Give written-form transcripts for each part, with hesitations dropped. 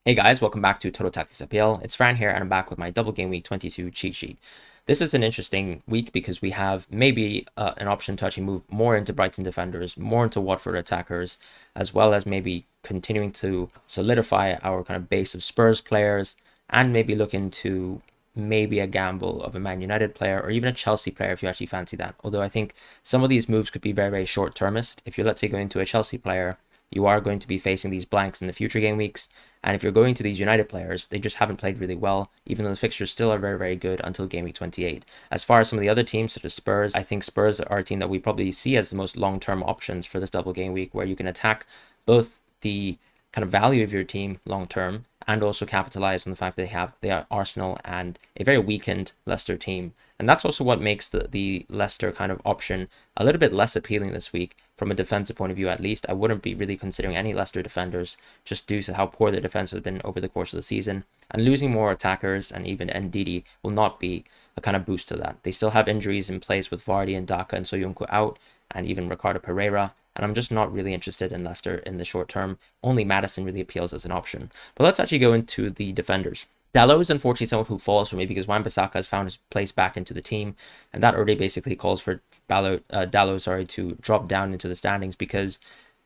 Hey guys, welcome back to Total Tactics FPL. It's Fran here, and I'm back with my Double Gameweek 22 cheat sheet. This is an interesting week because we have maybe an option to actually move more into Brighton defenders, more into Watford attackers, as well as maybe continuing to solidify our kind of base of Spurs players, and maybe look into maybe a gamble of a Man United player or even a Chelsea player if you actually fancy that. Although I think some of these moves could be very, very short-termist. If you, let's say, go into a Chelsea player, you are going to be facing these blanks in the future game weeks. And if you're going to these United players, they just haven't played really well, even though the fixtures still are very, very good until game week 28. As far as some of the other teams, such as Spurs, I think Spurs are a team that we probably see as the most long-term options for this double game week, where you can attack both the kind of value of your team long term and also capitalize on the fact that they are Arsenal and a very weakened Leicester team. And that's also what makes the Leicester kind of option a little bit less appealing this week from a defensive point of view. At least I wouldn't be really considering any Leicester defenders just due to how poor their defense has been over the course of the season. And losing more attackers and even Ndidi will not be a kind of boost to that. They still have injuries in place with Vardy and Daka and Soyuncu out, and even Ricardo Pereira. And I'm just not really interested in Leicester in the short term. Only Maddison really appeals as an option. But let's actually go into the defenders. Dalot is unfortunately someone who falls for me because Wan-Bissaka has found his place back into the team, and that already basically calls for Dalot to drop down into the standings because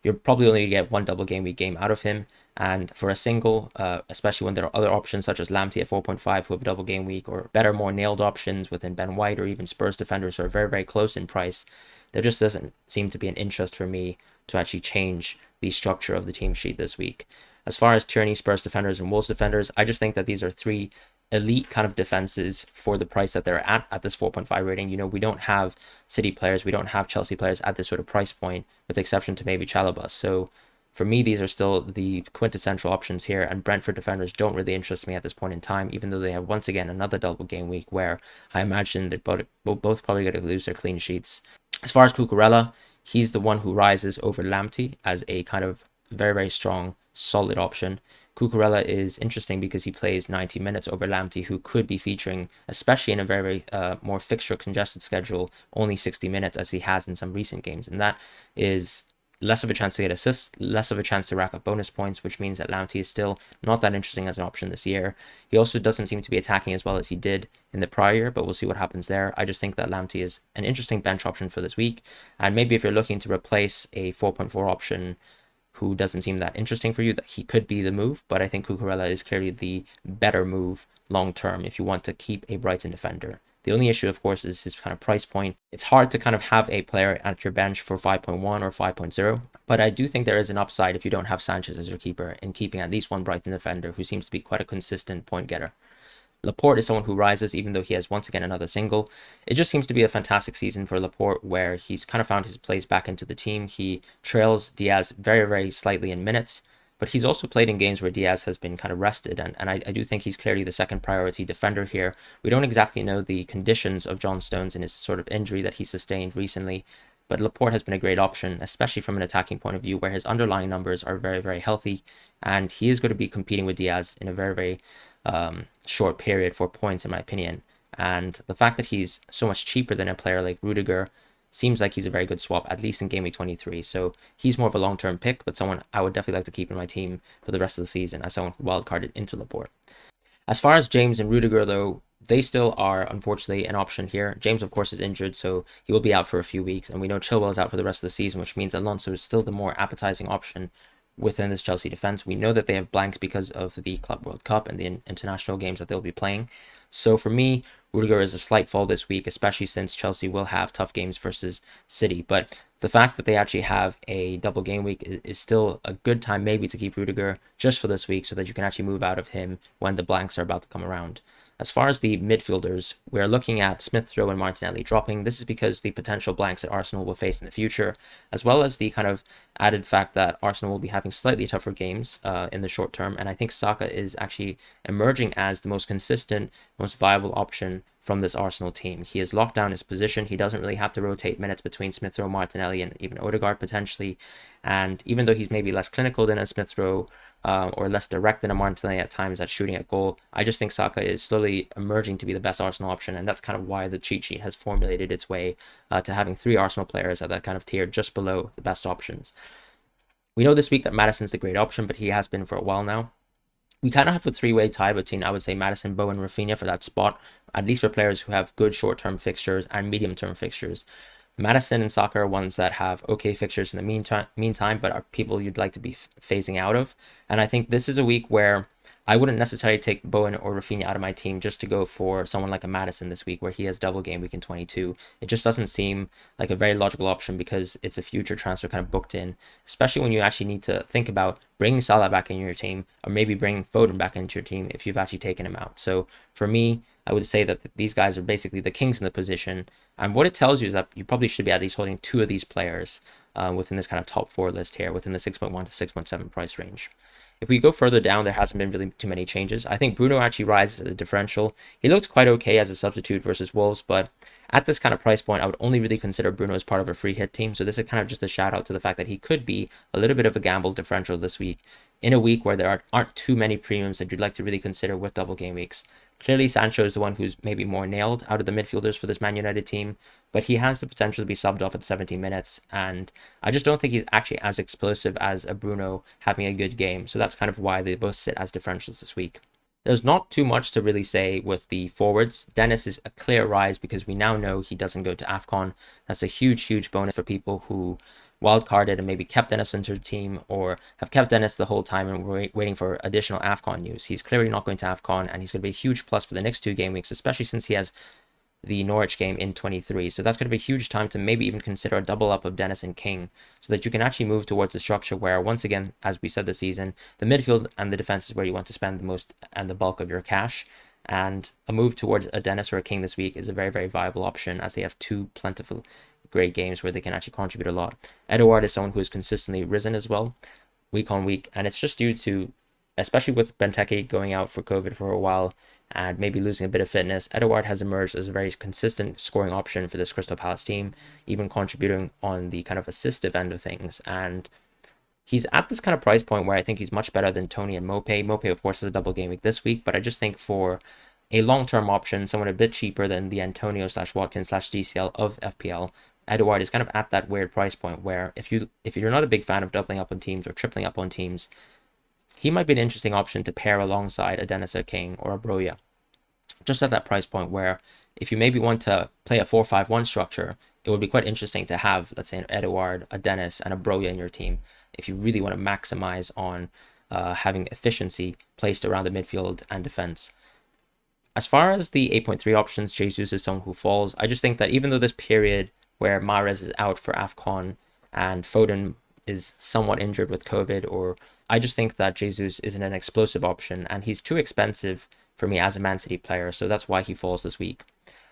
you're probably only going to get one double game week game out of him. And for a single, especially when there are other options such as Lamptey at 4.5 who have a double game week, or better, more nailed options within Ben White, or even Spurs defenders who are very, very close in price, there just doesn't seem to be an interest for me to actually change the structure of the team sheet this week. As far as Tierney, Spurs defenders, and Wolves defenders, I just think that these are three elite kind of defenses for the price that they're at this 4.5 rating. You know, we don't have City players, we don't have Chelsea players at this sort of price point, with the exception to maybe Chalobah. So for me, these are still the quintessential options here, and Brentford defenders don't really interest me at this point in time, even though they have once again another double game week where I imagine they're both probably going to lose their clean sheets. As far as Cucurella, he's the one who rises over Lamptey as a kind of very, very strong, solid option. Cucurella is interesting because he plays 90 minutes over Lamptey, who could be featuring, especially in a very more fixture congested schedule, only 60 minutes as he has in some recent games. And that is less of a chance to get assists, less of a chance to rack up bonus points, which means that Lamptey is still not that interesting as an option this year. He also doesn't seem to be attacking as well as he did in the prior year, but we'll see what happens there. I just think that Lamptey is an interesting bench option for this week. And maybe if you're looking to replace a 4.4 option who doesn't seem that interesting for you, that he could be the move, but I think Cucurella is clearly the better move long term if you want to keep a Brighton defender. The only issue, of course, is his kind of price point. It's hard to kind of have a player at your bench for 5.1 or 5.0, but I do think there is an upside if you don't have Sanchez as your keeper in keeping at least one Brighton defender who seems to be quite a consistent point getter. Laporte is someone who rises even though he has once again another single. It just seems to be a fantastic season for Laporte where he's kind of found his place back into the team. He trails Diaz very, very slightly in minutes, but he's also played in games where Diaz has been kind of rested, and I do think he's clearly the second priority defender here. We don't exactly know the conditions of John Stones and his sort of injury that he sustained recently, but Laporte has been a great option, especially from an attacking point of view, where his underlying numbers are very, very healthy, and he is going to be competing with Diaz in a very, very short period for points, in my opinion. And the fact that he's so much cheaper than a player like Rudiger seems like he's a very good swap, at least in game week 23. So he's more of a long-term pick, but someone I would definitely like to keep in my team for the rest of the season as someone who wildcarded into Laporte. As far as James and Rudiger, though, they still are, unfortunately, an option here. James, of course, is injured, so he will be out for a few weeks, and we know Chilwell is out for the rest of the season, which means Alonso is still the more appetizing option within this Chelsea defense. We know that they have blanks because of the Club World Cup and the international games that they'll be playing. So for me, Rudiger is a slight fall this week, especially since Chelsea will have tough games versus City. But the fact that they actually have a double game week is still a good time maybe to keep Rudiger just for this week so that you can actually move out of him when the blanks are about to come around. As far as the midfielders, we're looking at Smith Rowe and Martinelli dropping. This is because the potential blanks that Arsenal will face in the future, as well as the kind of added fact that Arsenal will be having slightly tougher games in the short term. And I think Saka is actually emerging as the most consistent, most viable option from this Arsenal team. He has locked down his position. He doesn't really have to rotate minutes between Smith Rowe, Martinelli, and even Odegaard potentially. And even though he's maybe less clinical than a Smith Rowe, or less direct than a Martinelli at times at shooting at goal, I just think Saka is slowly emerging to be the best Arsenal option, and that's kind of why the cheat sheet has formulated its way to having three Arsenal players at that kind of tier just below the best options. We know this week that Maddison's the great option, but he has been for a while now. We kind of have a three-way tie between, I would say, Maddison, Bowen, Rafinha for that spot, at least for players who have good short-term fixtures and medium-term fixtures. Maddison and Saka are ones that have okay fixtures in the meantime, but are people you'd like to be phasing out of. And I think this is a week where I wouldn't necessarily take Bowen or Rafinha out of my team just to go for someone like a Maddison this week, where he has double game week in 22. It just doesn't seem like a very logical option because it's a future transfer kind of booked in, especially when you actually need to think about bringing Salah back in your team, or maybe bringing Foden back into your team if you've actually taken him out. So for me, I would say that these guys are basically the kings in the position. And what it tells you is that you probably should be at least holding two of these players within this kind of top four list here, within the 6.1 to 6.7 price range. If we go further down, there hasn't been really too many changes. I think Bruno actually rises as a differential. He looked quite okay as a substitute versus Wolves, but at this kind of price point, I would only really consider Bruno as part of a free hit team. So this is kind of just a shout out to the fact that he could be a little bit of a gamble differential this week, in a week where there aren't too many premiums that you'd like to really consider with double game weeks. Clearly, Sancho is the one who's maybe more nailed out of the midfielders for this Man United team, but he has the potential to be subbed off at 70 minutes, and I just don't think he's actually as explosive as a Bruno having a good game, so that's kind of why they both sit as differentials this week. There's not too much to really say with the forwards. Dennis is a clear rise because we now know he doesn't go to AFCON. That's a huge bonus for people who wildcarded and maybe kept Dennis into their team, or have kept Dennis the whole time and were waiting for additional AFCON news. He's clearly not going to AFCON, and he's going to be a huge plus for the next 2 game weeks, especially since he has the Norwich game in 23. So that's going to be a huge time to maybe even consider a double up of Dennis and King, so that you can actually move towards a structure where, once again, as we said this season, the midfield and the defense is where you want to spend the most and the bulk of your cash. And a move towards a Dennis or a King this week is a very viable option, as they have 2 plentiful great games where they can actually contribute a lot. Edouard is someone who has consistently risen as well, week on week, and it's just due to, especially with Benteke going out for COVID for a while and maybe losing a bit of fitness, Edouard has emerged as a very consistent scoring option for this Crystal Palace team, even contributing on the kind of assistive end of things. And he's at this kind of price point where I think he's much better than Tony and Mope. Mope, of course, is a double game week this week, but I just think for a long-term option, someone a bit cheaper than the Antonio/Watkins/DCL of FPL, Edouard is kind of at that weird price point where if you're not a big fan of doubling up on teams or tripling up on teams, he might be an interesting option to pair alongside a Dennis, a King, or a Broja. Just at that price point where if you maybe want to play a 4-5-1 structure, it would be quite interesting to have, let's say, an Edouard, a Dennis, and a Broja in your team if you really want to maximize on having efficiency placed around the midfield and defense. As far as the 8.3 options, Jesus is someone who falls. I just think that even though this period where Mahrez is out for AFCON and Foden is somewhat injured with COVID, or I just think that Jesus isn't an explosive option, and he's too expensive for me as a Man City player, so that's why he falls this week.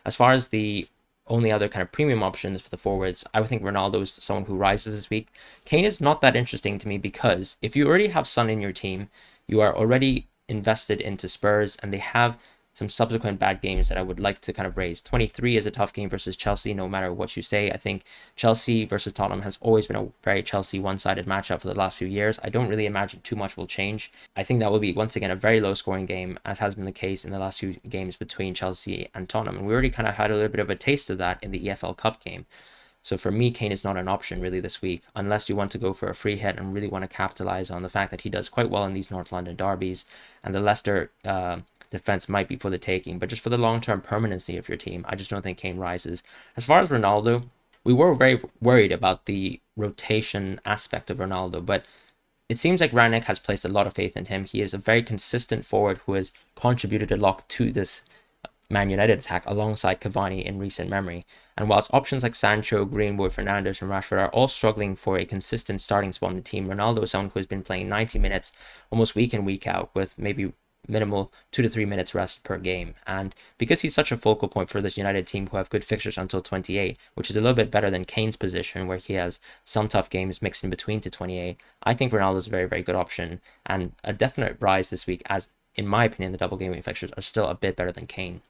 As far as the only other kind of premium options for the forwards, I would think Ronaldo is someone who rises this week. Kane is not that interesting to me because if you already have Son in your team, you are already invested into Spurs, and they have some subsequent bad games that I would like to kind of raise. 23 is a tough game versus Chelsea, no matter what you say. I think Chelsea versus Tottenham has always been a very Chelsea one-sided matchup for the last few years. I don't really imagine too much will change. I think that will be, once again, a very low-scoring game, as has been the case in the last few games between Chelsea and Tottenham. And we already kind of had a little bit of a taste of that in the EFL Cup game. So for me, Kane is not an option really this week, unless you want to go for a free hit and really want to capitalize on the fact that he does quite well in these North London derbies, and the Leicester defense might be for the taking. But just for the long-term permanency of your team, I just don't think Kane rises. As far as Ronaldo, we were very worried about the rotation aspect of Ronaldo, but it seems like Rangnick has placed a lot of faith in him. He is a very consistent forward who has contributed a lot to this Man United attack alongside Cavani in recent memory. And whilst options like Sancho, Greenwood, Fernandes, and Rashford are all struggling for a consistent starting spot in the team, Ronaldo is someone who has been playing 90 minutes almost week in, week out, with maybe minimal 2 to 3 minutes rest per game. And because he's such a focal point for this United team who have good fixtures until 28, which is a little bit better than Kane's position where he has some tough games mixed in between to 28, I think Ronaldo's a very good option and a definite rise this week, as in my opinion the double game week fixtures are still a bit better than Kane.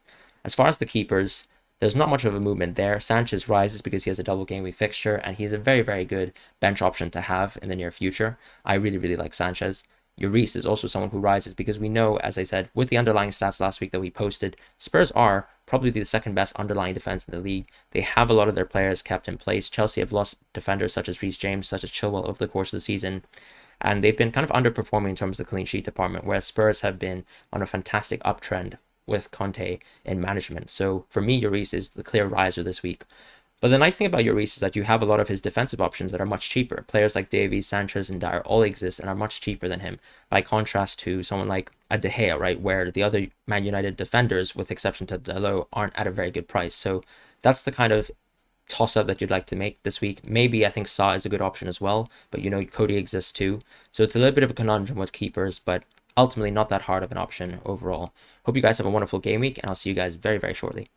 As far as the keepers, there's not much of a movement there. Sanchez rises because he has a double game week fixture, and he's a very good bench option to have in the near future. I really like Sanchez. Lloris is also someone who rises because we know, as I said, with the underlying stats last week that we posted, Spurs are probably the second best underlying defense in the league. They have a lot of their players kept in place. Chelsea have lost defenders such as Reece James, such as Chilwell over the course of the season. And they've been kind of underperforming in terms of the clean sheet department, whereas Spurs have been on a fantastic uptrend with Conte in management. So for me, Lloris is the clear riser this week. But the nice thing about Lloris is that you have a lot of his defensive options that are much cheaper. Players like Davies, Sanchez, and Dyer all exist and are much cheaper than him, by contrast to someone like a De Gea, right, where the other Man United defenders, with exception to Dalot, aren't at a very good price. So that's the kind of toss-up that you'd like to make this week. Maybe I think Sa is a good option as well, but you know Cody exists too. So it's a little bit of a conundrum with keepers, but ultimately not that hard of an option overall. Hope you guys have a wonderful game week, and I'll see you guys very, very shortly.